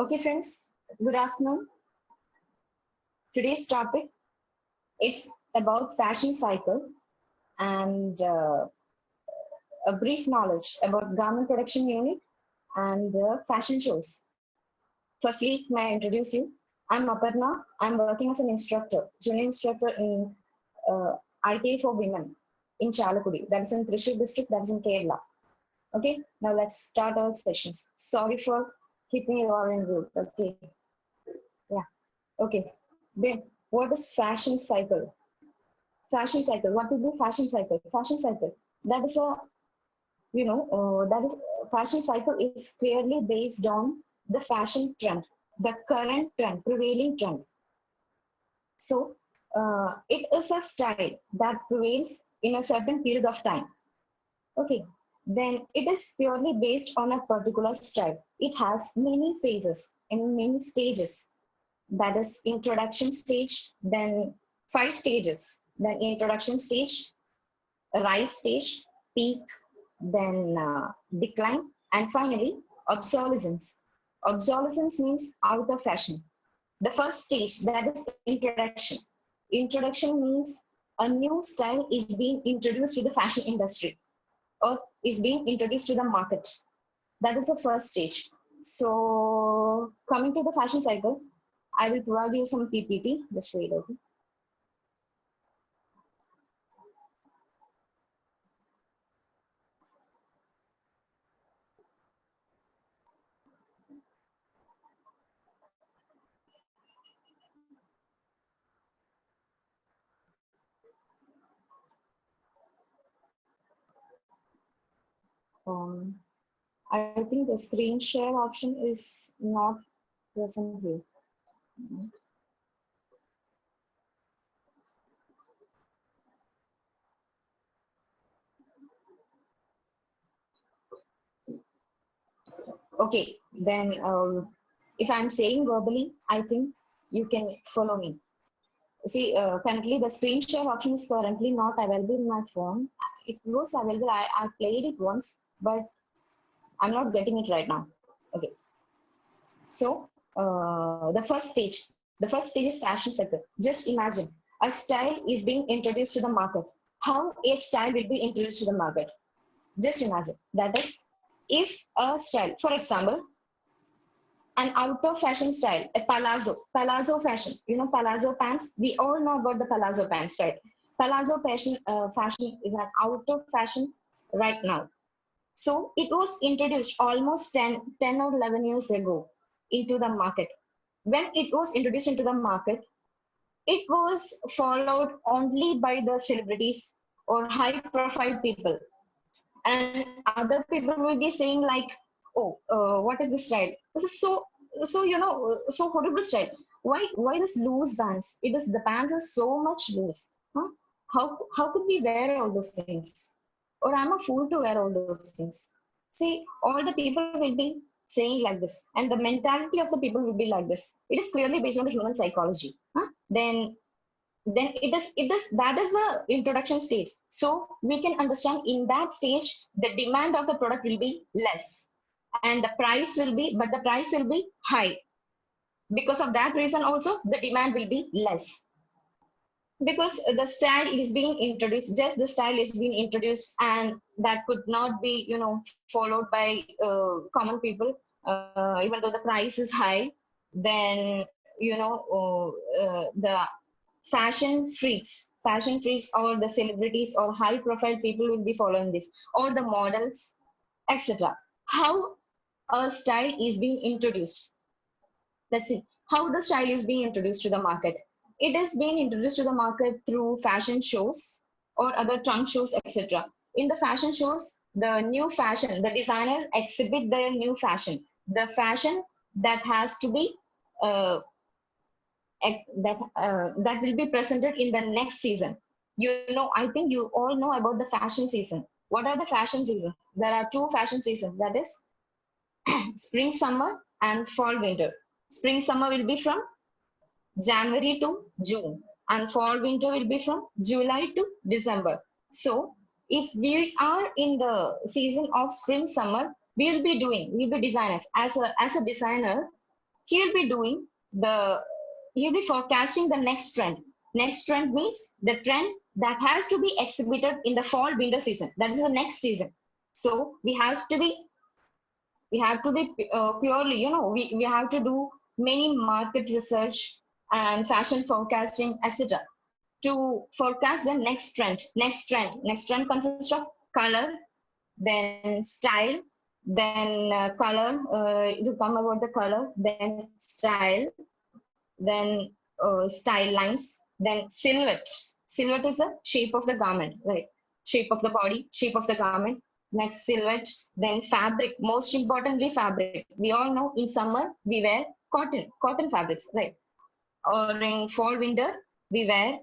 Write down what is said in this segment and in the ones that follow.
Okay, friends, good afternoon. Today's topic it's about fashion cycle and a brief knowledge about garment production unit and fashion shows. Firstly, may I introduce you? I'm Aparna. I'm working as an instructor, junior instructor in ITA for women in Chalakudi. That is in Thrissur district. That is in Kerala. Okay, now let's start our sessions. Sorry for keeping you all in group. Okay, yeah. Okay, then what is fashion cycle? Fashion cycle. What will be fashion cycle? Fashion cycle. That is a that is fashion cycle is clearly based on the fashion trend, the current trend, prevailing trend. So it is a style that prevails in a certain period of time. Okay, then it is purely based on a particular style. It has many phases and many stages. That is introduction stage, then 5 stages, then introduction stage, rise stage, peak, then decline, and finally obsolescence. Obsolescence means out of fashion. The first stage, that is introduction. Introduction means a new style is being introduced to the fashion industry or is being introduced to the market. That is the first stage. So coming to the fashion cycle, I will provide you some PPT. Just wait, okay. Um, I think the screen share option is not present here. Okay, then if I'm saying verbally, I think you can follow me. See, currently the screen share option is currently not available in my phone. It was available. I played it once, but I'm not getting it right now. Okay. So the first stage is fashion cycle. Just imagine a style is being introduced to the market. How a style will be introduced to the market? Just imagine. That is, if a style, for example, an out of fashion style, a palazzo fashion. You know palazzo pants. We all know about the palazzo pants, right? Palazzo fashion is an out of fashion right now. So it was introduced almost 10 or 11 years ago into the market. When it was introduced into the market, it was followed only by the celebrities or high profile people. And other people will be saying like, oh, what is this style? This is so horrible style. Why this loose pants? It is the pants are so much loose. Huh? How could we wear all those things? Or I'm a fool to wear all those things. See, all the people will be saying like this, and the mentality of the people will be like this. It is clearly based on the human psychology. Huh? Then it is that is the introduction stage. So we can understand in that stage the demand of the product will be less and the price will be high. Because of that reason also the demand will be less, because the style is being introduced, just the style is being introduced, and that could not be followed by common people, even though the price is high. Then the fashion freaks or the celebrities or high profile people will be following this, or the models, etc. How a style is being introduced? Let's see how the style is being introduced to the market. It is being introduced to the market through fashion shows or other trunk shows, etc. In the fashion shows, the new fashion, the designers exhibit their new fashion, the fashion that has to be uh, that will be presented in the next season. I think you all know about the fashion season. What are the fashion seasons? There are two fashion seasons, that is spring summer and fall winter. Spring summer will be from January to June, and fall winter will be from July to December. So if we are in the season of spring summer, we'll be designers. As a designer, he'll be doing he'll be forecasting the next trend. Next trend means the trend that has to be exhibited in the fall winter season. That is the next season. So we have to be purely, we have to do many market research and fashion forecasting, etc. to forecast the next trend. Next trend consists of color, then style, then color, to come about the color, then style, then style lines, then silhouette. Silhouette is the shape of the garment, right? Shape of the body, shape of the garment. Next, silhouette, then fabric. Most importantly, fabric. We all know in summer we wear cotton fabrics, right? Or in fall, winter, we wear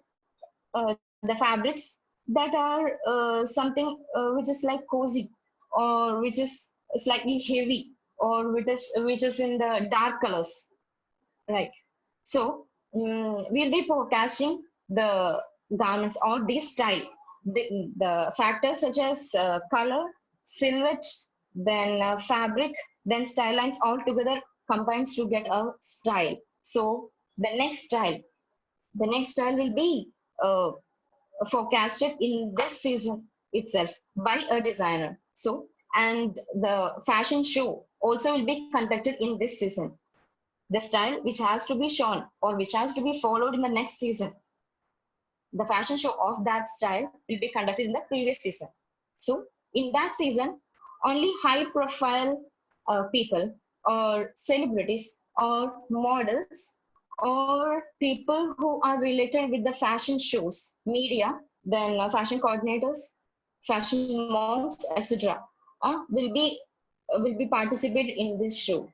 the fabrics that are something which is like cozy, or which is slightly heavy, or which is in the dark colors, right? So we'll be forecasting the garments or this style. The factors such as color, silhouette, then fabric, then style lines all together combines to get a style. So the next style will be uh, forecasted in this season itself by a designer. So, and the fashion show also will be conducted in this season. The style which has to be shown or which has to be followed in the next season, the fashion show of that style will be conducted in the previous season. So, in that season, only high profile people or celebrities or models or people who are related with the fashion shows, media, then fashion coordinators, fashion moms, etc., will be participated in this show.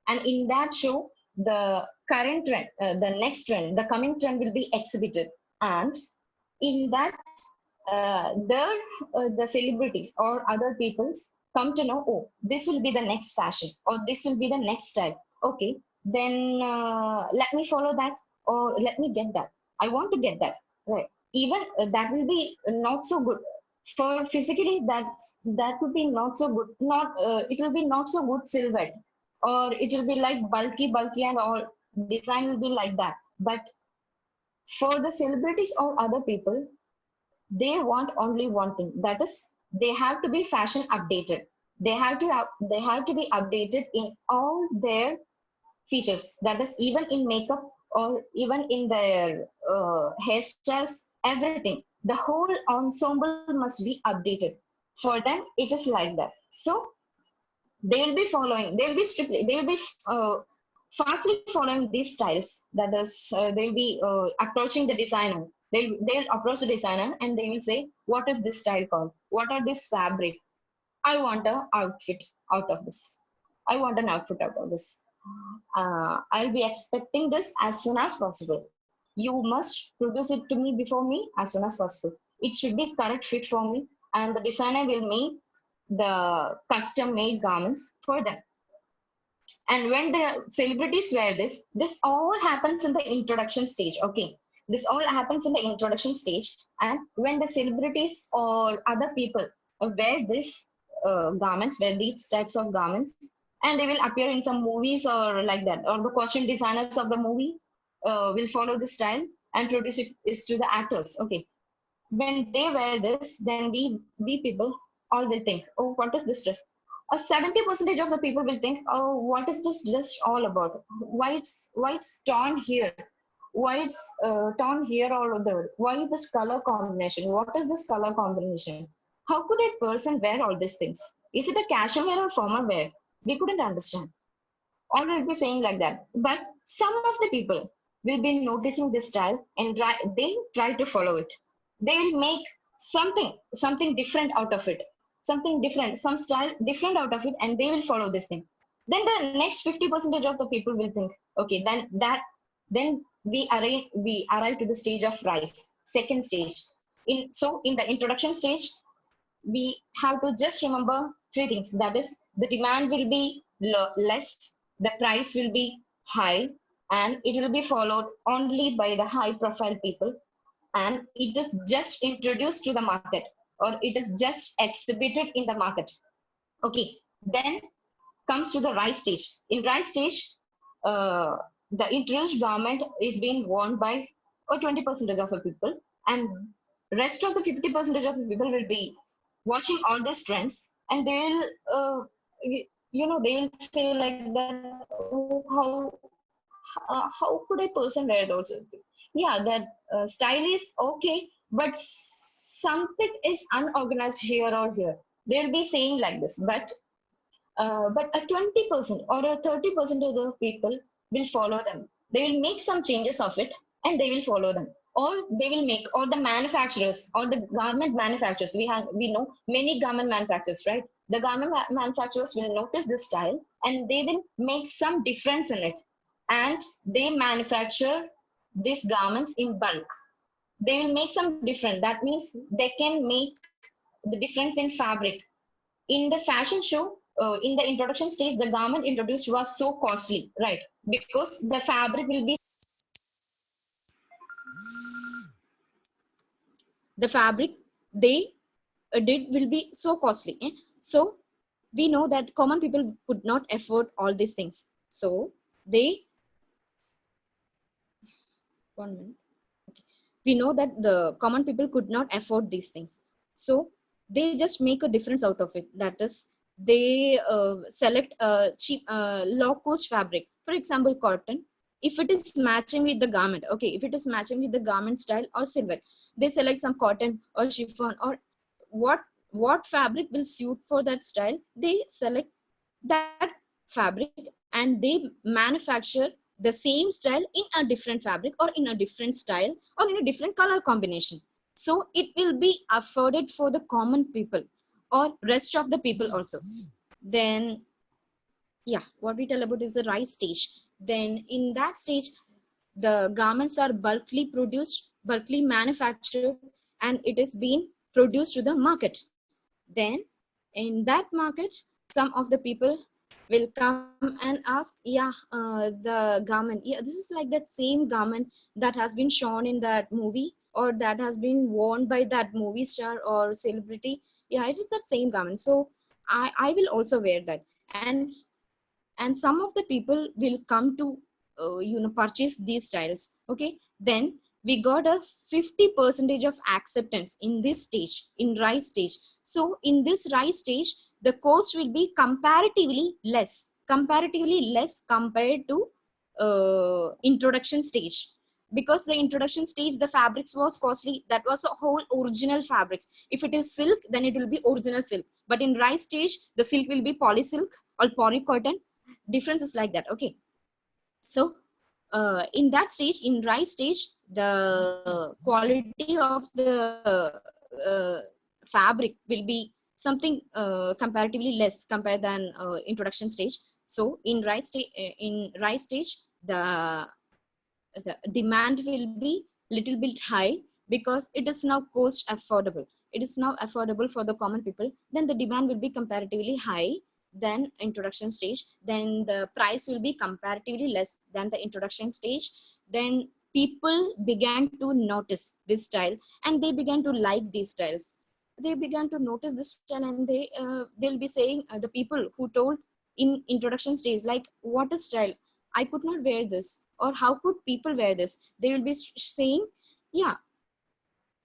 And in that show, the current trend, the next trend, the coming trend will be exhibited. And in that, the celebrities or other peoples come to know, oh, this will be the next fashion or this will be the next style. Okay, then let me follow that or let me get that. I want to get that. Right. Even that will be not so good. For physically, that would be not so good. Not it will be not so good silhouette, or it will be like bulky, and all design will be like that. But for the celebrities or other people, they want only one thing, that is they have to be fashion updated. They have to be updated in all their features, that is even in makeup or even in their hairstyles, everything, the whole ensemble must be updated. For them it is like that. So they will be following, they will be fastly following these styles. That is, they'll be approaching the designer. They'll approach the designer and they will say, what is this style called? What are this fabric? I want an outfit out of this. I want an outfit out of this. I'll be expecting this as soon as possible. You must produce it to me before me as soon as possible. It should be correct fit for me, and the designer will make the custom made garments for them. And when the celebrities wear this all happens in the introduction stage. Okay. This all happens in the introduction stage. And when the celebrities or other people wear wear these types of garments, and they will appear in some movies or like that, or the costume designers of the movie will follow this style and produce it to the actors. Okay. When they wear this, then we people all will think, oh, what is this dress? A 70% of the people will think, oh, what is this dress all about? Why it's torn here? Why it's torn here all over? Why this color combination? What is this color combination? How could a person wear all these things? Is it a casual wear or formal wear? We couldn't understand. All will be saying like that. But some of the people will be noticing this style and they try to follow it. They will make something different out of it, something different, some style different out of it, and they will follow this thing. Then the next 50% of the people will think, okay, then we arrive to the stage of rise, second stage. In the introduction stage, we have to just remember three things. That is, the demand will be less, the price will be high, and it will be followed only by the high profile people, and it is just introduced to the market, or it is just exhibited in the market. Okay, then comes to the rise stage. In rise stage, uh, the introduced garment is being worn by or 20% of the people, and rest of the 50% of the people will be watching all these trends, and they'll they'll say like that, oh, how could a person wear those things? Yeah, that style is okay, but something is unorganized here or here. They'll be saying like this, but a 20% or a 30% of the people will follow them. They will make some changes of it and they will follow them. Or they will make, or the manufacturers or the garment manufacturers. We know many garment manufacturers, right? The garment manufacturers will notice this style and they will make some difference in it. And they manufacture these garments in bulk. They will make some difference. That means they can make the difference in fabric. In the fashion show, in the introduction stage, the garment introduced was so costly, right? Because the fabric will be, the fabric they did will be so costly. So we know that common people could not afford all these things. So they, one minute. We know that the common people could not afford these things. So they just make a difference out of it. That is, they select a cheap, low cost fabric. For example, cotton. If it is matching with the garment, okay, if it is matching with the garment style or silhouette, they select some cotton or chiffon or what what fabric will suit for that style. They select that fabric and they manufacture the same style in a different fabric or in a different style or in a different color combination. So it will be afforded for the common people or rest of the people also. Then yeah, what we tell about is the rise stage. Then in that stage, the garments are bulkily produced, bulkily manufactured, and it is being produced to the market. Then in that market, some of the people will come and ask, yeah, the garment, yeah, this is like that same garment that has been shown in that movie or that has been worn by that movie star or celebrity. Yeah, it is that same garment. So I will also wear that. And some of the people will come to purchase these styles. Okay, then we got a 50% of acceptance in this stage, in rise stage. So in this rise stage, the cost will be comparatively less compared to introduction stage. Because the introduction stage, the fabrics was costly. That was a whole original fabrics. If it is silk, then it will be original silk. But in rise stage, the silk will be poly silk or polycotton. Difference is like that. Okay, so in that stage, in rise stage, the quality of the fabric will be something comparatively less compared than introduction stage. So in rise stage, the demand will be little bit high because it is now cost affordable. It is now affordable for the common people. Then the demand will be comparatively high than introduction stage. Then the price will be comparatively less than the introduction stage. Then people began to notice this style and they began to like these styles. They began to notice this style and they'll be saying, the people who told in introduction stage, like, what is style? I could not wear this, or how could people wear this? They will be saying, yeah,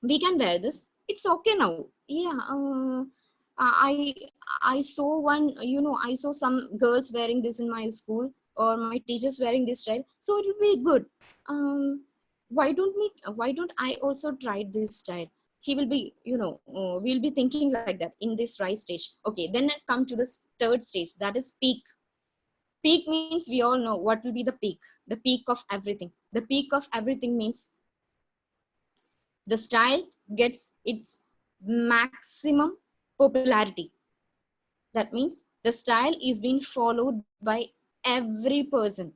we can wear this. It's okay now. Yeah, I I saw one. I saw some girls wearing this in my school, or my teachers wearing this style. So it will be good. Why don't I also try this style? He will be, we'll be thinking like that in this rise stage. Okay, then I come to the third stage, that is peak. Peak means we all know what will be the peak. The peak of everything. The peak of everything means the style gets its maximum popularity. That means the style is being followed by every person.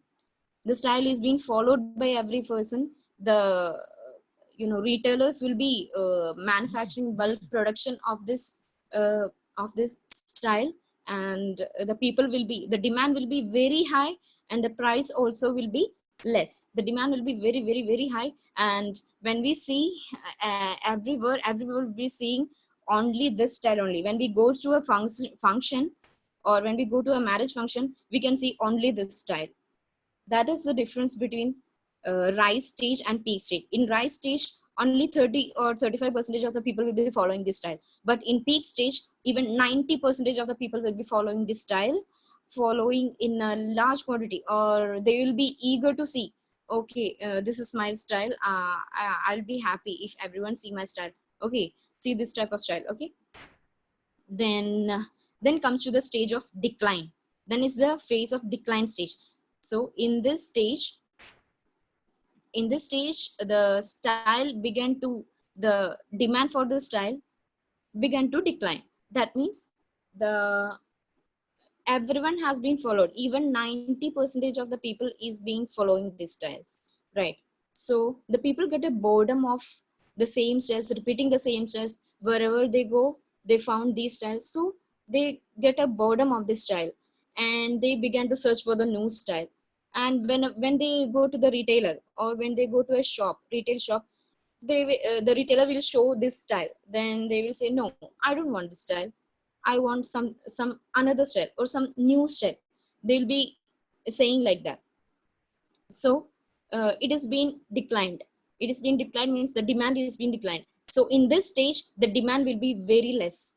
The style is being followed by every person. The retailers will be manufacturing bulk production of this style, and the people will be, the demand will be very high, and the price also will be less. The demand will be very, very, very high. And when we see everywhere will be seeing only this style only. When we go to a function or when we go to a marriage function, we can see only this style. That is the difference between rise stage and peak stage. In rise stage, only 30 or 35% of the people will be following this style. But in peak stage, even 90% of the people will be following this style, following in a large quantity, or they will be eager to see, okay, this is my style. I'll be happy if everyone see my style. Okay, see this type of style. Okay, then then comes to the stage of decline. Then is the phase of decline stage. So in this stage, the style began to, the demand for the style began to decline. That means the everyone has been followed, even 90% of the people is being following these styles, right? So the people get a boredom of the same styles, repeating the same styles. Wherever they go, they found these styles, so they get a boredom of this style, and they began to search for the new style. And when they go to the retailer, or when they go to a shop, retail shop, the retailer will show this style, then they will say, no, I don't want this style, I want some another style or some new style. They'll be saying like that. So it has been declined. It has been declined means the demand is being declined. So in this stage, the demand will be very less.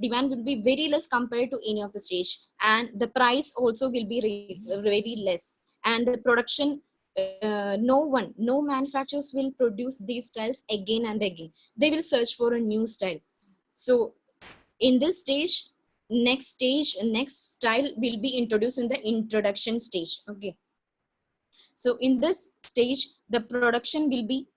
Demand will be very less compared to any of the stage, and the price also will be very less. And the production, no manufacturers will produce these styles again and again. They will search for a new style. So in this stage, next style will be introduced in the introduction stage. Okay, so in this stage, the production will be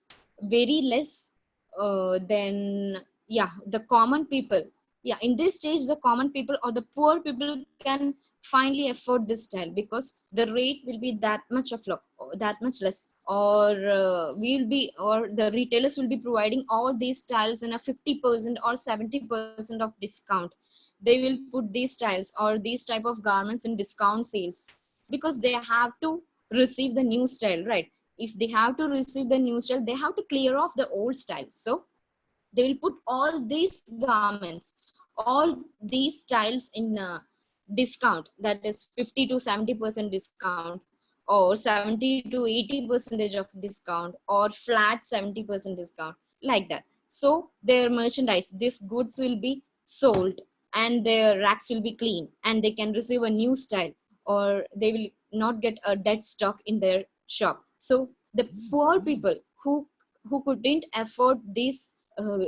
very less than, yeah, the common people. Yeah, in this stage, the common people or the poor people can finally afford this style, because the rate will be that much of low, that much less. Or or the retailers will be providing all these styles in a 50% or 70% of discount. They will put these styles or these type of garments in discount sales, because they have to receive the new style, right? If they have to receive the new style, they have to clear off the old styles. So they will put all these garments, all these styles in discount, that is 50 to 70% discount, or 70 to 80% of discount, or flat 70% discount, like that. So their merchandise, these goods will be sold, and their racks will be clean, and they can receive a new style, or they will not get a dead stock in their shop. So the poor people who couldn't afford these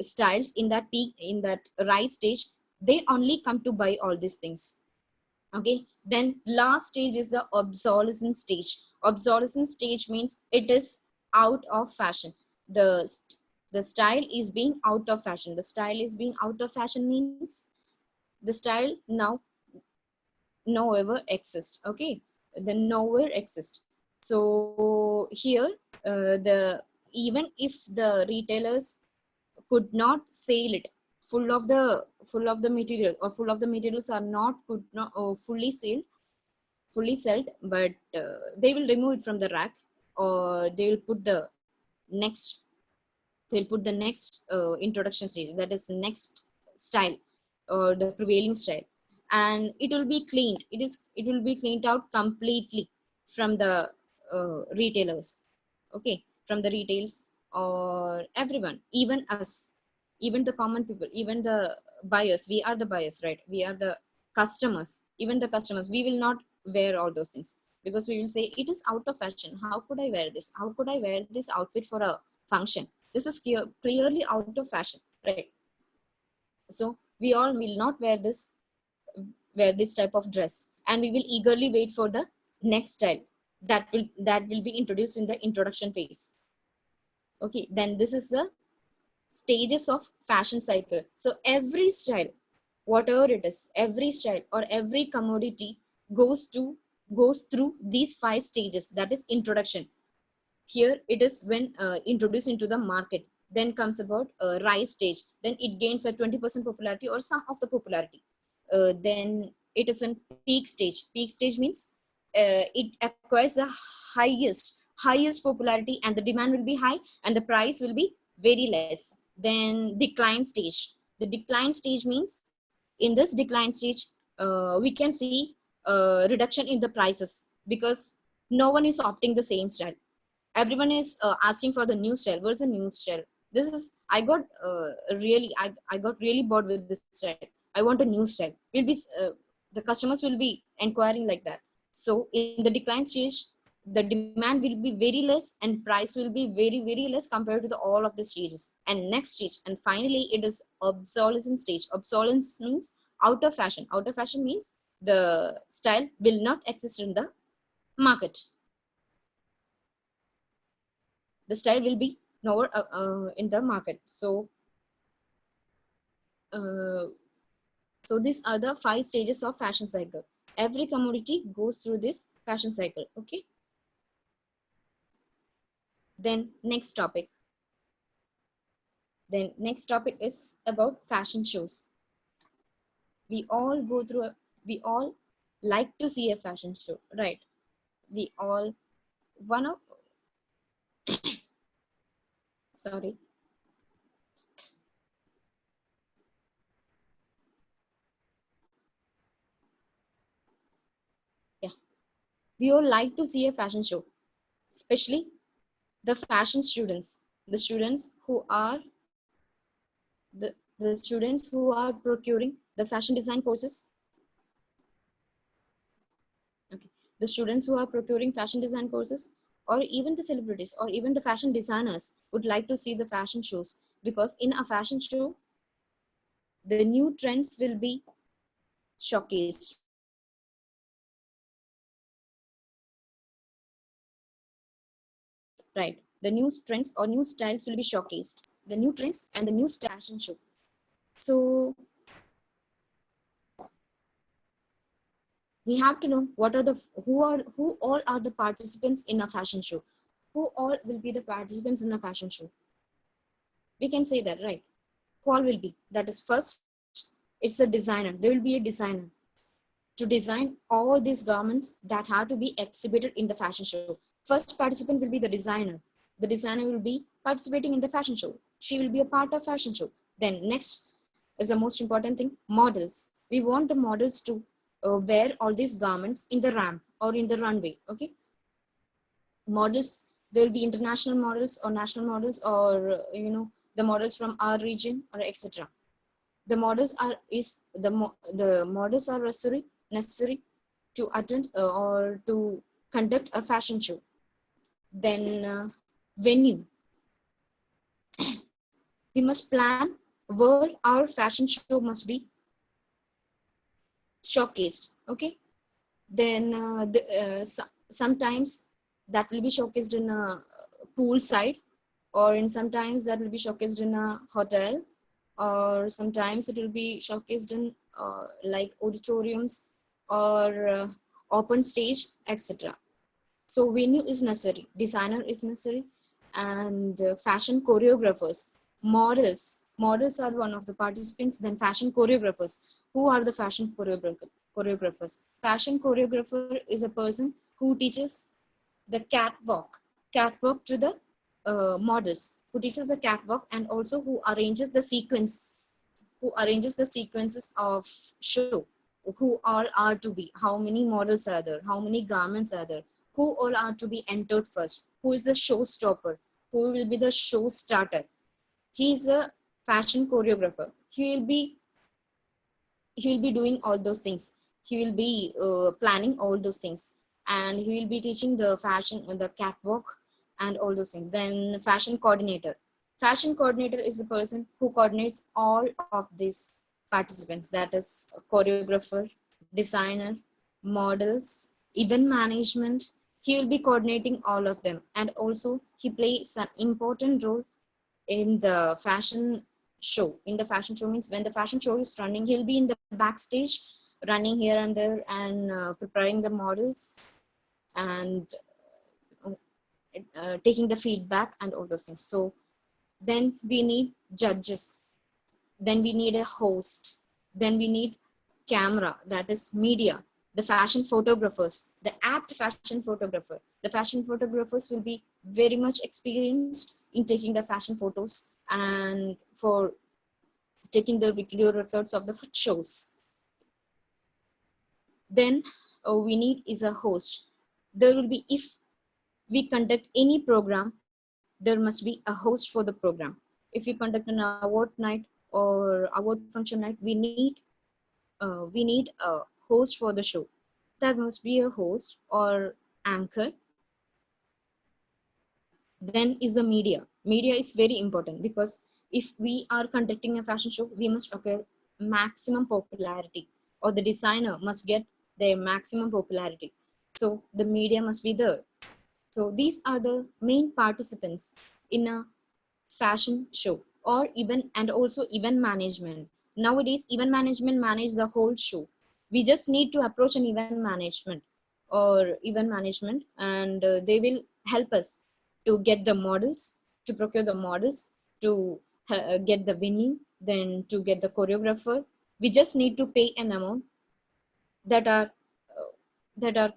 styles in that peak, in that rise stage, they only come to buy all these things. Okay, then last stage is the obsolescence stage. Obsolescence stage means it is out of fashion. The style is being out of fashion. The style is being out of fashion means the style now no ever exist. Okay, the nowhere exist. So here, the even if the retailers could not sell it full of the material, or full of the materials are not could not fully sold, but they will remove it from the rack, or they will put the next they'll put the next introduction stage, that is next style, or the prevailing style. And it will be cleaned out completely from the retailers. Okay, from the retails, or everyone, even us, even the common people, even the buyers. We are the buyers, right? We are the customers. Even the customers, we will not wear all those things, because we will say it is out of fashion. How could I wear this? How could I wear this outfit for a function? This is clearly out of fashion, right? So we all will not wear this type of dress, and we will eagerly wait for the next style that will be introduced in the introduction phase. Okay, then this is the stages of fashion cycle. So every style, whatever it is, every style or every commodity goes through these 5 stages. That is introduction. Here it is when introduced into the market. Then comes about rise stage. Then it gains a 20% popularity or some of the popularity. Then it is in peak stage. Peak stage means it acquires the highest popularity, and the demand will be high, and the price will be very less. Then decline stage. The decline stage means in this decline stage, we can see reduction in the prices, because no one is opting the same style. Everyone is asking for the new style. Where's the new style? This is, I got I got really bored with this style. I want a new style. Will be the customers will be inquiring like that. So in the decline stage, the demand will be very less and price will be very less compared to the all of the stages. And next stage, and finally it is obsolescence stage. Obsolescence means out of fashion. Out of fashion means the style will not exist in the market. The style will be nowhere in the market. Uh, so these are the 5 stages of fashion cycle. Every commodity goes through this fashion cycle. Okay. Then next topic. Then next topic is about fashion shows. We all go through. We all like to see a fashion show, right? We all one of sorry. Yeah, we all like to see a fashion show, especially the fashion students, the students who are the students who are procuring the fashion design courses. Okay, the students who are procuring fashion design courses, or even the celebrities or even the fashion designers would like to see the fashion shows, because in a fashion show the new trends will be showcased. Right, the new trends or new styles will be showcased, the new trends and the new fashion show. So we have to know what are the who all are the participants in a fashion show, who all will be the participants in a fashion show. We can say that, right? Who all will be? That is, first, it's a designer. There will be a designer to design all these garments that have to be exhibited in the fashion show. First participant will be the designer. The designer will be participating in the fashion show. She will be a part of fashion show. Then next is the most important thing, models. We want the models to wear all these garments in the ramp or in the runway. Okay, models, there will be international models or national models, or the models from our region or etc. The models are the models are necessary to attend or to conduct a fashion show. Then venue, we must plan where our fashion show must be showcased. Okay, then sometimes that will be showcased in a pool side, or in sometimes that will be showcased in a hotel, or sometimes it will be showcased in like auditoriums or open stage, etc. So venue is necessary, designer is necessary, and fashion choreographers, models are one of the participants. Then fashion choreographers, who are the fashion choreographers? Fashion choreographer is a person who teaches the catwalk to the models, who teaches the catwalk, and also who arranges the sequences of show, who all are to be, how many models are there, how many garments are there, who all are to be entered first, who is the showstopper, who will be the show starter. He is a fashion choreographer. He will be doing all those things. He will be planning all those things, and he will be teaching the fashion, the catwalk, and all those things. Then fashion coordinator. Fashion coordinator is the person who coordinates all of these participants. That is a choreographer, designer, models, event management. He will be coordinating all of them, and also he plays an important role in the fashion show. In the fashion show means when the fashion show is running, he'll be in the backstage, running here and there, and preparing the models, and taking the feedback and all those things. So then we need judges, then we need a host, then we need camera, that is media, the fashion photographers, the apt fashion photographer. The fashion photographers will be very much experienced in taking the fashion photos and for taking the video records of the food shows. Then we need is a host. there will be, if we conduct any program, there must be a host for the program. If we conduct an award night or award function night, we need a host for the show. There must be a host or anchor. Then is the media. Media is very important because if we are conducting a fashion show, we must occur maximum popularity, or the designer must get their maximum popularity. So the media must be there. So these are the main participants in a fashion show, or even, and also event management. Nowadays, event management manage the whole show. We just need to approach an event management, and they will help us to get the models, to procure the models, to get the venue, then to get the choreographer. We just need to pay an amount that are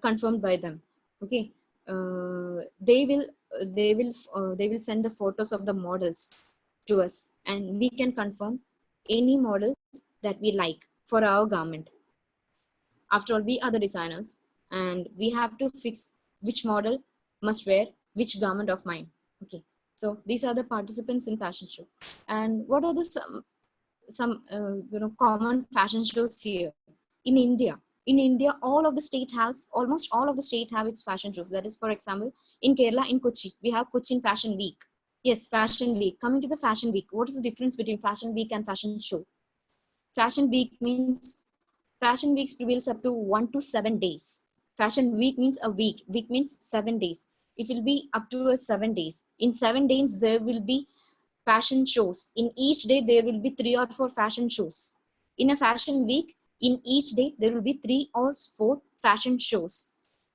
confirmed by them. Okay, they will send the photos of the models to us, and we can confirm any models that we like for our garment. After all, we are the designers, and we have to fix which model must wear which garment of mine. Okay, so these are the participants in fashion show. And what are the some common fashion shows here in India? In India, all of the state has, almost all of the state have its fashion shows. That is, for example, in Kerala, in Kochi, we have Cochin Fashion Week. Yes, Fashion Week. Coming to the Fashion Week, what is the difference between Fashion Week and fashion show? Fashion Week means, Fashion Weeks prevails up to 1 to 7 days. Fashion Week means a week. Week means 7 days. It will be up to 7 days. In 7 days, there will be fashion shows. In each day, there will be 3 or 4 fashion shows. In a fashion week, in each day, there will be 3 or 4 fashion shows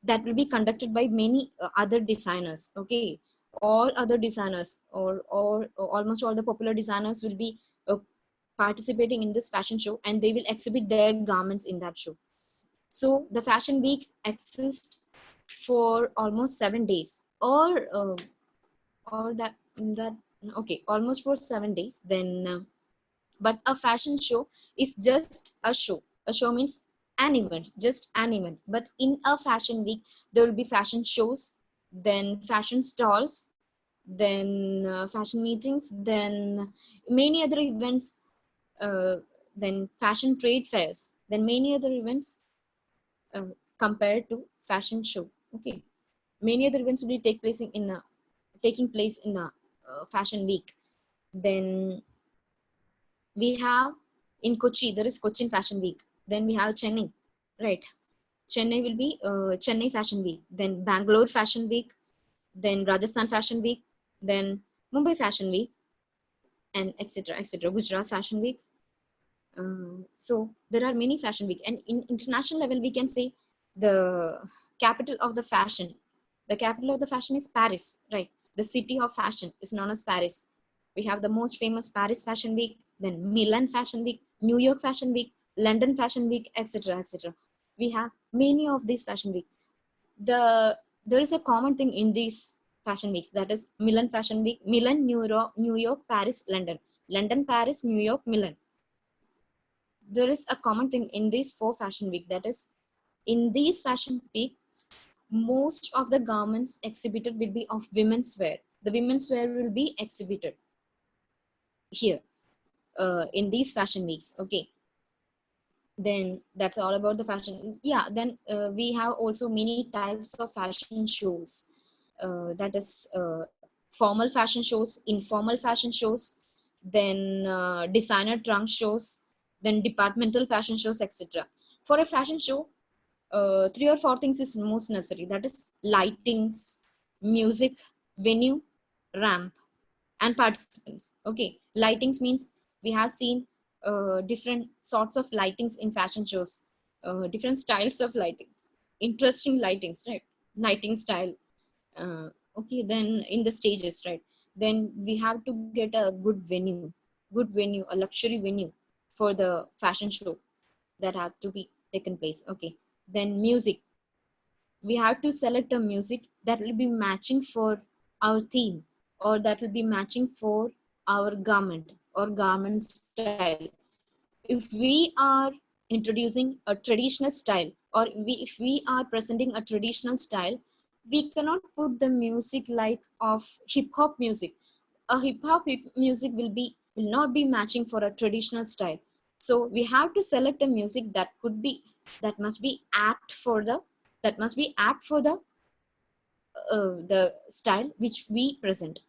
that will be conducted by many other designers. Okay, all other designers, or almost all the popular designers will be participating in this fashion show, and they will exhibit their garments in that show. So the fashion week exists for almost 7 days, or that okay, almost for 7 days. Then, but a fashion show is just a show. A show means an event, just an event. But in a fashion week, there will be fashion shows, then fashion stalls, then fashion meetings, then many other events, uh, then fashion trade fairs, then many other events uh, compared to fashion show. Okay, many other events will be taking place in a fashion week. Then we have, in Kochi, there is Cochin Fashion Week. Then we have Chennai, right? Chennai will be Chennai Fashion Week. Then Bangalore Fashion Week. Then Rajasthan Fashion Week. Then Mumbai Fashion Week, and etc. etc. Gujarat Fashion Week. So there are many fashion week, and in international level, we can say the capital of the fashion. The capital of the fashion is Paris, right? The city of fashion is known as Paris. We have the most famous Paris Fashion Week, then Milan Fashion Week, New York Fashion Week, London Fashion Week, etc., etc. We have many of these fashion week. There is a common thing in these fashion weeks, that is Milan Fashion Week, Milan, New York, Paris, London, London, Paris, New York, Milan. There is a common thing in these 4 fashion week, that is, in these fashion weeks, most of the garments exhibited will be of women's wear. The women's wear will be exhibited here in these fashion weeks. Okay, then that's all about the fashion. Yeah, then we have also many types of fashion shows, that is formal fashion shows, informal fashion shows, then designer trunk shows, then departmental fashion shows, etc. For a fashion show, 3 or 4 things is most necessary, that is lightings, music, venue, ramp, and participants. Okay, lightings means we have seen different sorts of lightings in fashion shows, different styles of lightings, interesting lightings, right? Lighting style. Okay, then in the stages, right? Then we have to get a good venue, a luxury venue for the fashion show that have to be taken place. Okay, then music. We have to select a music that will be matching for our theme, or that will be matching for our garment or garment style. If we are introducing a traditional style, or if we are presenting a traditional style, we cannot put the music like of hip hop music. A hip hop music will not be matching for a traditional style. So we have to select a music that could be, that must be apt for the, that must be apt for the style which we present.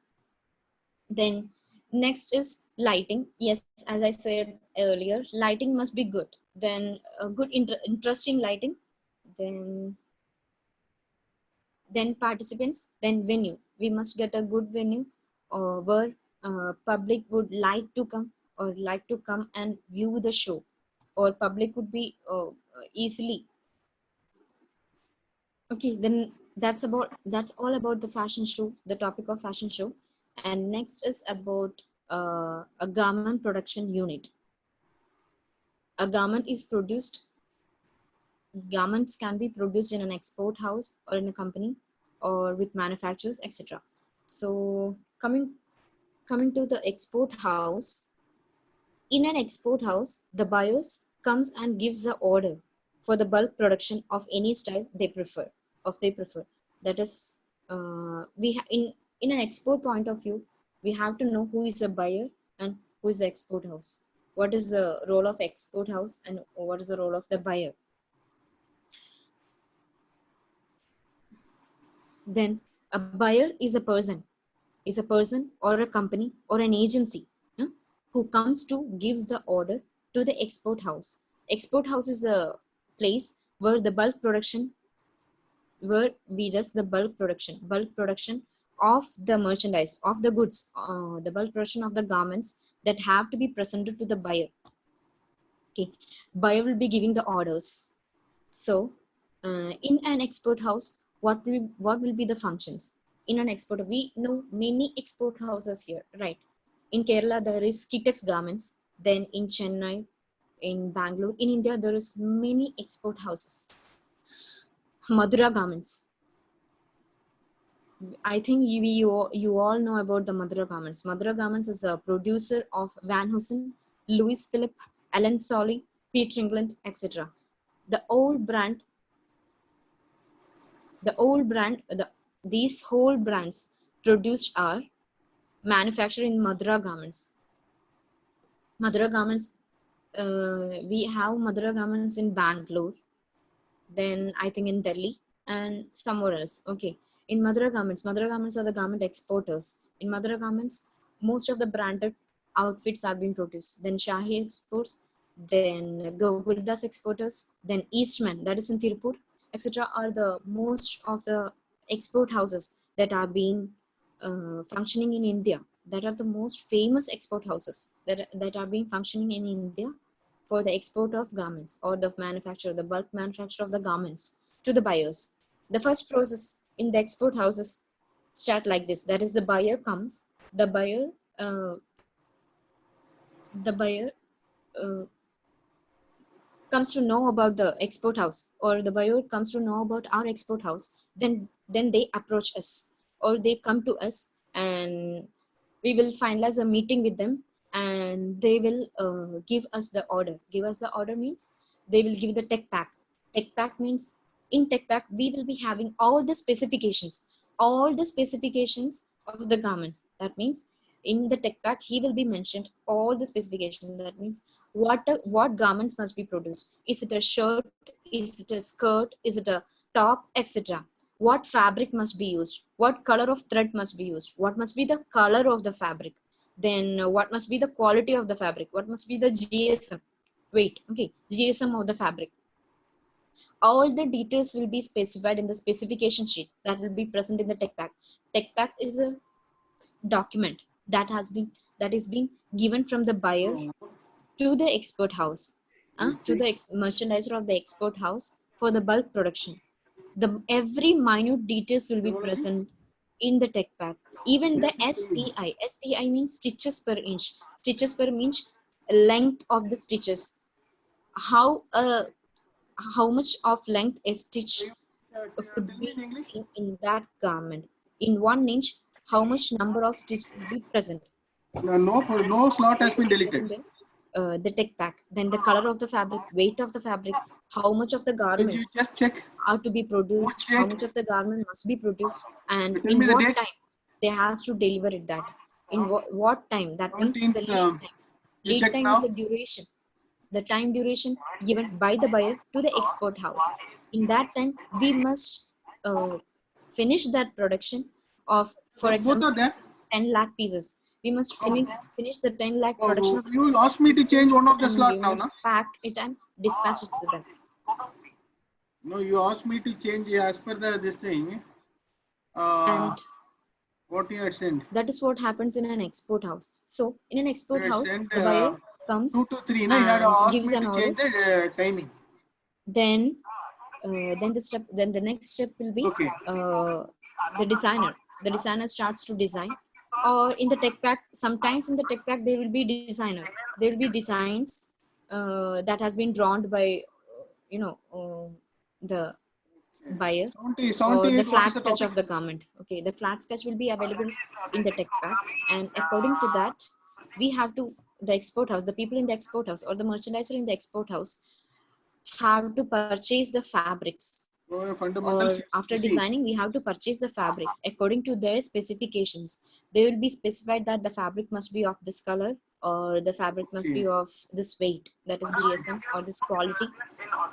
Then next is lighting. Yes, as I said earlier, lighting must be good. Then a good interesting lighting. Then participants, then venue. We must get a good venue where public would like to come, or like to come and view the show, or public would be easily. Okay, then that's all about the fashion show, the topic of fashion show. And next is about a garment production unit. A garment is produced, garments can be produced in an export house or in a company or with manufacturers, etc. So coming to the export house, in an export house, the buyers comes and gives the order for the bulk production of any style they prefer. That is, in an export point of view, we have to know who is a buyer and who is the export house. What is the role of export house and what is the role of the buyer? Then a buyer is a person or a company or an agency, huh, who comes to gives the order to the export house. Export house is a place where the bulk production, where we does the bulk production of the merchandise, of the goods, the bulk production of the garments that have to be presented to the buyer. Okay, buyer will be giving the orders. So, in an export house, what will be the functions? In an export, we know many export houses here, right? In Kerala, there is Kitex Garments. Then in Chennai, in Bangalore, in India, there is many export houses. Madura Garments. I think you all know about the Madura Garments. Madura Garments is a producer of Van Heusen, Louis Philippe, Alan Solly, Peter England, etc. The old brand these whole brands produced are manufactured in Madura Garments. Madura Garments, we have Madura Garments in Bangalore, then I think in Delhi and somewhere else. Okay, in Madura Garments are the garment exporters. In Madura Garments, most of the branded outfits are being produced. Then Shahi Exports, then Govinddas Exporters, then Eastman, that is in Tirupur, etc. are the most of the export houses that are being functioning in India. That are the most famous export houses that are being functioning in India for the export of garments, or the manufacture, the bulk manufacture of the garments to the buyers. The first process in the export houses start like this. That is, the buyer comes, uh, the buyer uh, comes to know about the export house, or the buyer comes to know about our export house. Then they approach us, or they come to us, and we will finalize a meeting with them, and they will give us the order. Give us the order means they will give the tech pack. Tech pack means, in tech pack we will be having all the specifications of the garments. That means in the tech pack he will be mentioned all the specifications. That means what garments must be produced. Is it a shirt, is it a skirt, is it a top, etc. What fabric must be used, what color of thread must be used, what must be the color of the fabric, then what must be the quality of the fabric, what must be the GSM, wait, okay, GSM of the fabric. All the details will be specified in the specification sheet that will be present in the tech pack. Tech pack is a document that is being given from the buyer to the export house, to the merchandiser of the export house for the bulk production. The every minute details will be present in the tech pack. Even the SPI means stitches per inch. Stitches per inch, length of the stitches. How how much of length a stitch could be seen in that garment. In 1 inch, how much number of stitches will be present? No slot has been deleted. Present in the tech pack, then the color of the fabric, weight of the fabric, how much of the Will you garments just check are to be produced, which how date? much of the garment must be produced, and Tell in me the what date. time they has to deliver it. That in what time, that means the 17th. lead time. You Lead check time now. is the duration, the time duration given by the buyer to the export house. In that time, we must finish that production of, for Both example, are there. 10 lakh pieces. We must finish the 10 lakh production of You will ask me to change one of the and slot we now, must no? pack it and dispatch it to them. No, you asked me to change as per this thing. And What you had sent? that is what happens in an export house. So in an export You had house, sent the buyer comes 2 to 3. No, you had and asked gives me an to order. change the timing. Then the next step will be Okay. the designer. The designer starts to design, or in the tech pack. Sometimes in the tech pack there will be designer. There will be designs that has been drawn by the buyer, 70, or the 78. What flat is the sketch topic? of the garment. Okay, the flat sketch will be available in the tech pack, and according to that, we have to, the export house, the people in the export house or the merchandiser in the export house have to purchase the fabrics, Fundamental. or after designing we have to purchase the fabric according to their specifications. They will be specified that the fabric must be of this color, or the fabric must be of this weight, that is GSM, or this quality.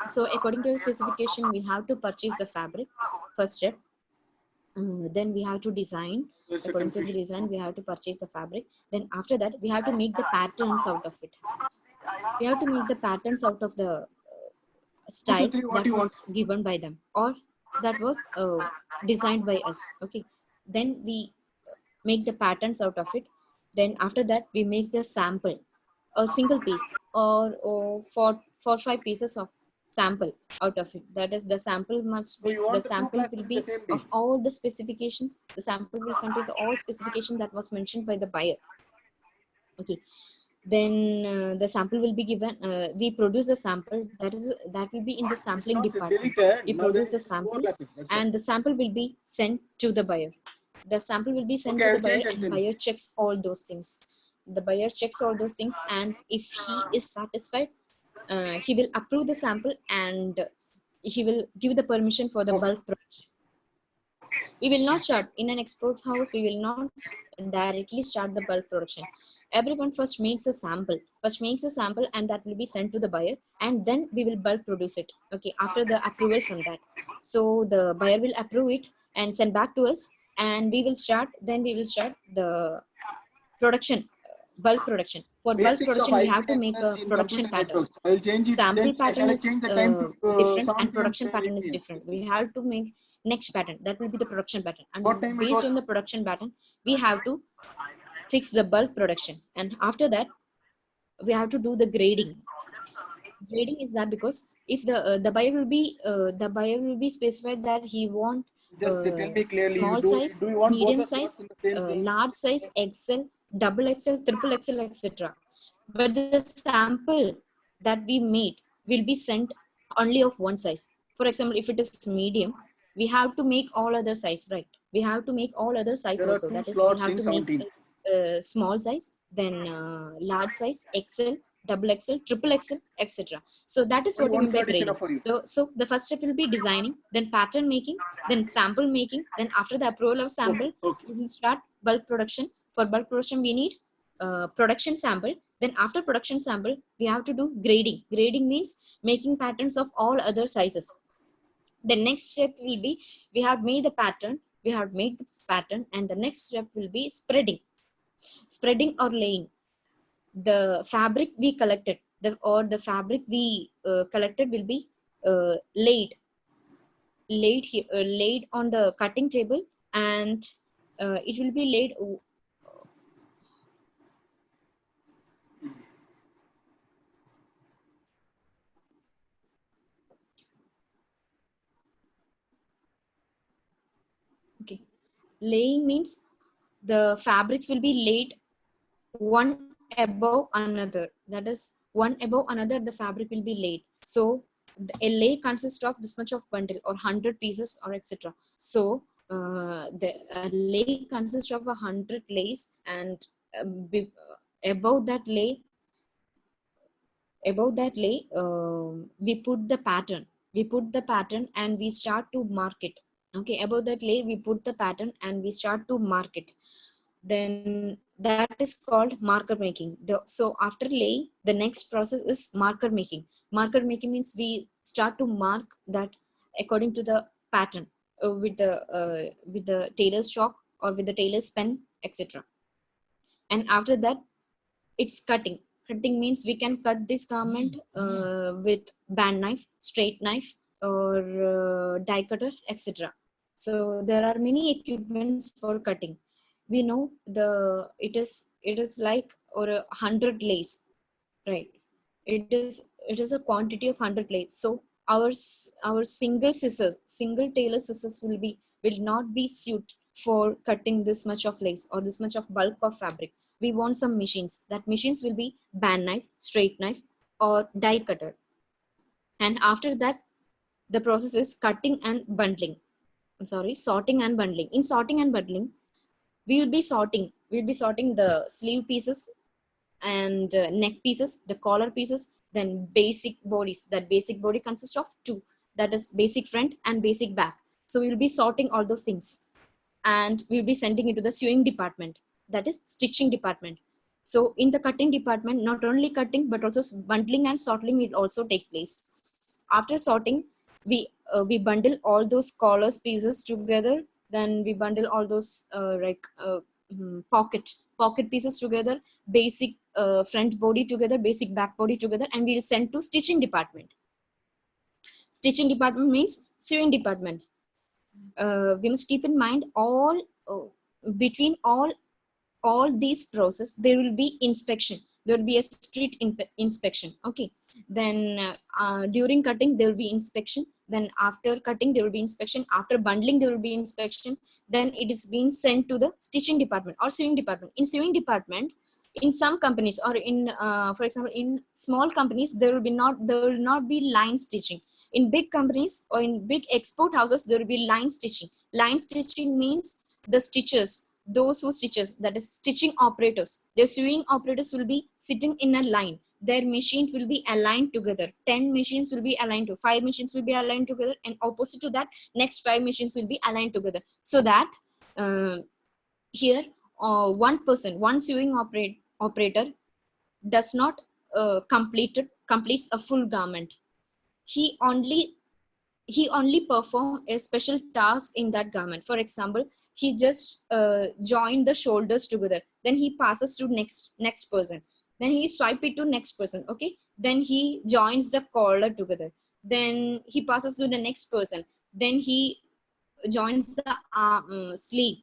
So according to the specification, we have to purchase the fabric, first step. Then we have to design. According to the design, we have to purchase the fabric. Then after that, we have to make the patterns out of it. We have to make the patterns out of the style that was given by them, or that was designed by us. Okay, then we make the patterns out of it. Then after that, we make the sample, a single piece, or 4 5 pieces of sample out of it. That is, the sample must be, the sample will be of all the specifications. The sample will contain the all specification that was mentioned by the buyer. Okay, then the sample will be given. We produce the sample, that will be in the sampling department. We produce the sample, and the sample will be sent to the buyer. The sample will be sent to the buyer, and buyer checks all those things. The buyer checks all those things, and if he is satisfied, he will approve the sample, and he will give the permission for the bulk production. We will not start in an export house. We will not directly start the bulk production. Everyone first makes a sample, and that will be sent to the buyer, and then we will bulk produce it. Okay, after the approval from that. So the buyer will approve it and send back to us, and we will start the production, bulk production. For bulk production, we have to make a production pattern. I'll change it. Sample pattern is change the time to different, 7 and PM production to pattern 8 is PM. different. We have to make next pattern, that will be the production pattern, and What time based on the production pattern, we have to fix the bulk production. And after that, we have to do the grading. Grading is that because if the buyer will be specified that he want just tell me clearly, small size, do you want medium both size, in the same thing? large size, XL, double XL, triple XL, etc. But the sample that we made will be sent only of one size. For example, if it is medium, we have to make all other size, right? We have to make all other size There also. are 2 That is, we slots have in to make 17. small size, then large size, XL, double XL, triple XL, etc. So that is what we mean by grading. So the first step will be designing, then pattern making, then sample making. Then after the approval of sample, we will start bulk production. For bulk production, we need production sample. Then after production sample, we have to do grading. Grading means making patterns of all other sizes. The next step will be, we have made the pattern, and the next step will be spreading or laying. The fabric we collected, the fabric we collected will be laid on the cutting table, and it will be laid. Okay, laying means the fabrics will be laid one above another. That is, one above another, the fabric will be laid. So a lay consists of this much of bundle, or 100 pieces, or etc. So the lay consists of 100 lays, and above that lay, above that lay, we put the pattern. We put the pattern and we start to mark it. Okay, above that lay, we put the pattern and we start to mark it. Then that is called marker making. So after lay, the next process is marker making. Marker making means we start to mark that according to the pattern, with the tailor's chalk or with the tailor's pen, etc. And after that, it's cutting. Cutting means we can cut this garment with band knife, straight knife, or die cutter, etc. So there are many equipments for cutting. We know it is like or 100 lace, right? It is a quantity of 100 lace. So our single tailor scissors will not be suit for cutting this much of lace or this much of bulk of fabric. We want some machines. That machines will be band knife, straight knife, or die cutter. And after that, the process is cutting and bundling. I'm sorry, sorting and bundling. In sorting and bundling, we'll be sorting the sleeve pieces and neck pieces, the collar pieces, then basic bodies. That basic body consists of two. That is basic front and basic back. So we will be sorting all those things, and we'll be sending it to the sewing department. That is stitching department. So in the cutting department, not only cutting but also bundling and sorting will also take place. After sorting, we bundle all those collars pieces together. Then we bundle all those pocket pieces together, basic front body together, basic back body together, and we'll send to stitching department. Stitching department means sewing department. We must keep in mind between all these process there will be inspection. There will be a strict inspection. Okay, then during cutting there will be inspection, then after cutting there will be inspection, after bundling there will be inspection, then it is being sent to the stitching department or sewing department. In sewing department, in some companies or in for example in small companies, there will not be line stitching. In big companies or in big export houses, there will be line stitching. Line stitching means the stitchers, those who stitches, that is stitching operators, the sewing operators will be sitting in a line. Their machines will be aligned together. 10 machines will be aligned to 5 machines will be aligned together, and opposite to that, next 5 machines will be aligned together. So that uh, here one sewing operator does not completes a full garment. He only perform a special task in that garment. For example, he just join the shoulders together, then he passes to next person, then he swipe it to next person. Okay, then he joins the collar together, then he passes to the next person, then he joins the sleeve,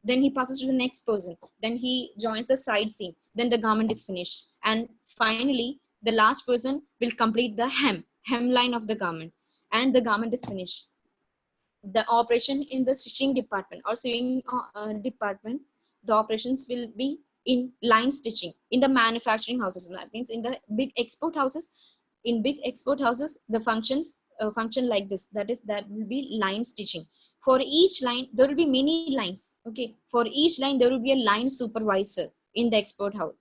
then he passes to the next person, then he joins the side seam, then the garment is finished, and finally the last person will complete the hem line of the garment, and the garment is finished. The operation in the stitching department or sewing department, the operations will be in line stitching. In the manufacturing houses, that means in the big export houses, the function like this, that will be line stitching. For each line there will be many lines. Okay, for each line there will be a line supervisor. In the export house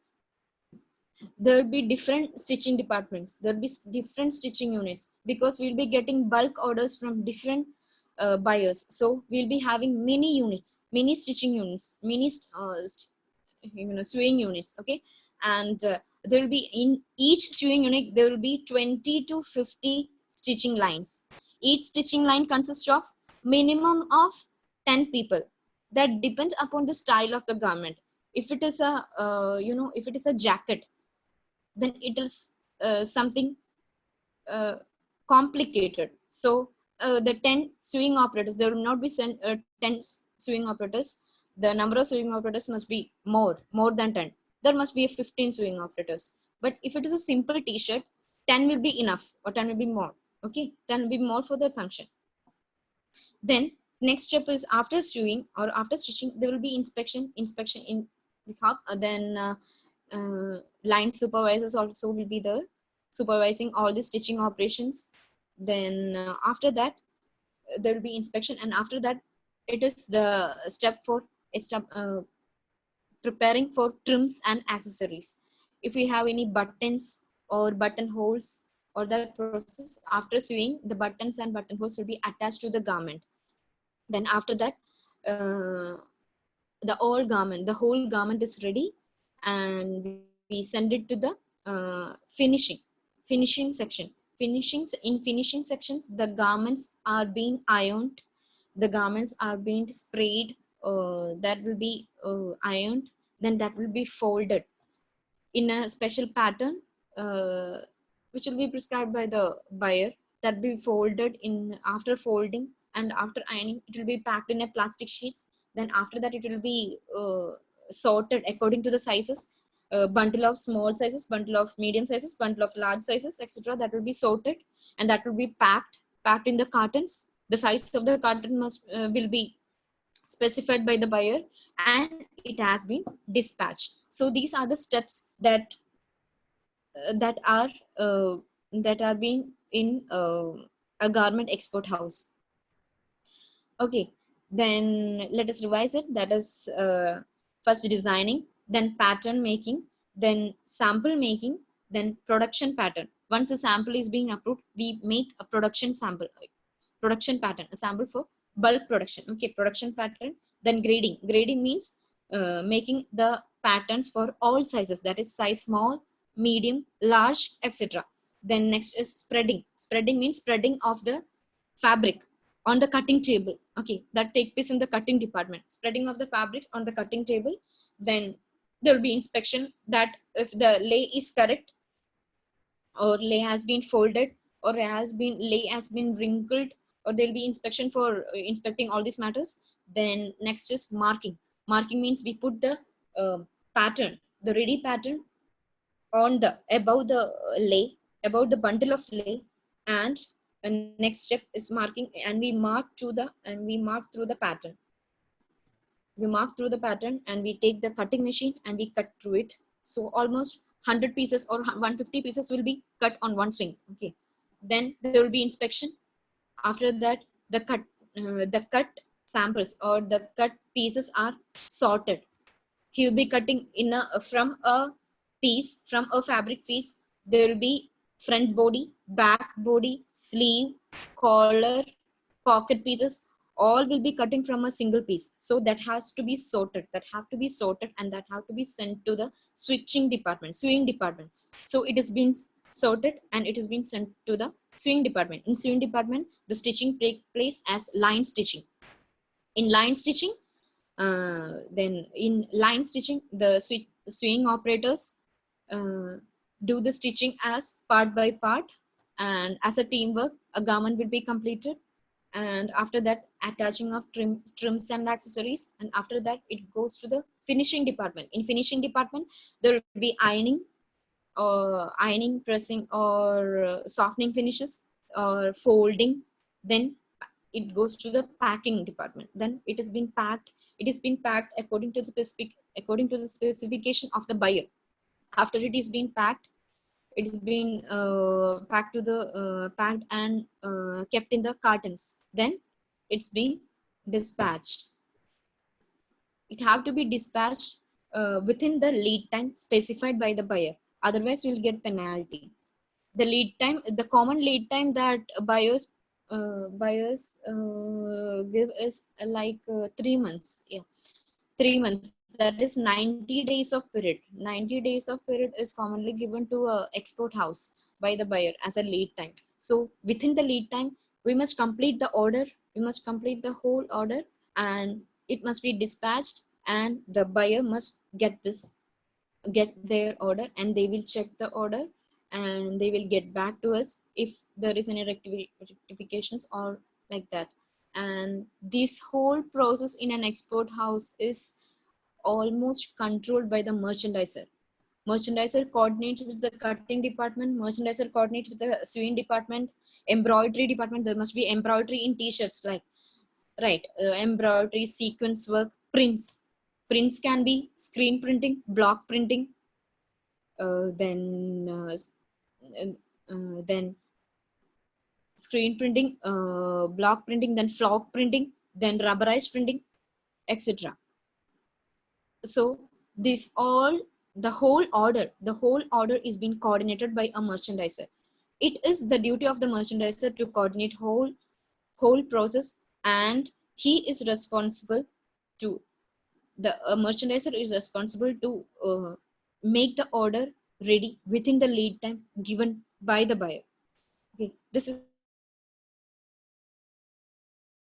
there will be different stitching departments, there will be different stitching units, because we'll be getting bulk orders from different buyers. So we'll be having many units, many stitching units, many sewing units. Okay, and there will be in each sewing unit there will be 20 to 50 stitching lines. Each stitching line consists of minimum of 10 people. That depends upon the style of the garment. If it is a if it is a jacket, then it is something uh, complicated. So the 10 sewing operators, there will not be 10 sewing operators. The number of sewing operators must be more than 10. There must be 15 sewing operators. But if it is a simple t-shirt, 10 will be enough, or 10 will be more. Okay, 10 will be more for the function. Then next step is after sewing or after stitching, there will be inspection in behalf. Then line supervisors also will be there, supervising all the stitching operations. Then after that there will be inspection, and after that it is the step for preparing for trims and accessories. If we have any buttons or buttonholes, or that process. After sewing, the buttons and buttonholes will be attached to the garment. Then after that, the whole garment is ready, and we send it to the finishing section. In finishing sections, the garments are being ironed, the garments are being sprayed, that will be ironed, then that will be folded in a special pattern, uh, which will be prescribed by the buyer. That will be folded in. After folding and after ironing, it will be packed in a plastic sheets. Then after that, it will be sorted according to the sizes. Bundle of small sizes, bundle of medium sizes, bundle of large sizes, etc. That will be sorted, and that will be packed in the cartons. The size of the carton will be specified by the buyer, and it has been dispatched. So these are the steps that are uh, that are being in a garment export house. Okay, then let us revise it. That is, first designing, then pattern making, then sample making, then production pattern. Once a sample is being approved, we make a production pattern, a sample for bulk production. Okay, production pattern. Then grading means making the patterns for all sizes, that is size small, medium, large, etc. Then next is spreading means spreading of the fabric on the cutting table. Okay, that take place in the cutting department, spreading of the fabrics on the cutting table. Then there will be inspection, that if the lay is correct, or lay has been folded, or lay has been wrinkled, or there will be inspection for inspecting all these matters. Then next is marking means we put the uh, pattern, the ready pattern, on the above the lay, above the bundle of lay. And the next step is marking, and we mark through the pattern. We mark through the pattern, and we take the cutting machine and we cut through it. So almost 100 pieces or 150 pieces will be cut on one swing. Okay, then there will be inspection. After that, the cut samples or the cut pieces are sorted. He will be cutting in a from a fabric piece. There will be front body, back body, sleeve, collar, pocket pieces, all will be cutting from a single piece. So that has to be sorted, and that have to be sent to the sewing department. So it has been sorted and it has been sent to the sewing department. In sewing department, the stitching take place as line stitching. In line stitching, the sewing operators uh, do the stitching as part by part, and as a teamwork, a garment will be completed. And after that, attaching of trims and accessories, and after that it goes to the finishing department. In finishing department, there will be ironing, pressing, or softening finishes, or folding. Then it goes to the packing department. Then it has been packed. It has been packed according to the specification of the buyer. After it is being packed, it is been packed and kept in the cartons. Then it's been dispatched. It have to be dispatched within the lead time specified by the buyer. Otherwise, we'll get penalty. The common lead time that buyers give is like 3 months. Yeah, 3 months. That is 90 days of period. 90 days of period is commonly given to a export house by the buyer as a lead time. So within the lead time, we must complete the order. We must complete the whole order, and it must be dispatched. And the buyer must get their order, and they will check the order, and they will get back to us if there is any rectifications or like that. And this whole process in an export house is almost controlled by the merchandiser coordinates with the cutting department, merchandiser coordinates with the sewing department, embroidery department. There must be embroidery in t-shirts, like, right, embroidery, sequence work, prints can be screen printing, block printing, then then screen printing, block printing, then flock printing, then rubberized printing, etc. So the whole order is being coordinated by a merchandiser. It is the duty of the merchandiser to coordinate whole process, and he is responsible to the merchandiser is responsible to make the order ready within the lead time given by the buyer. Okay, this is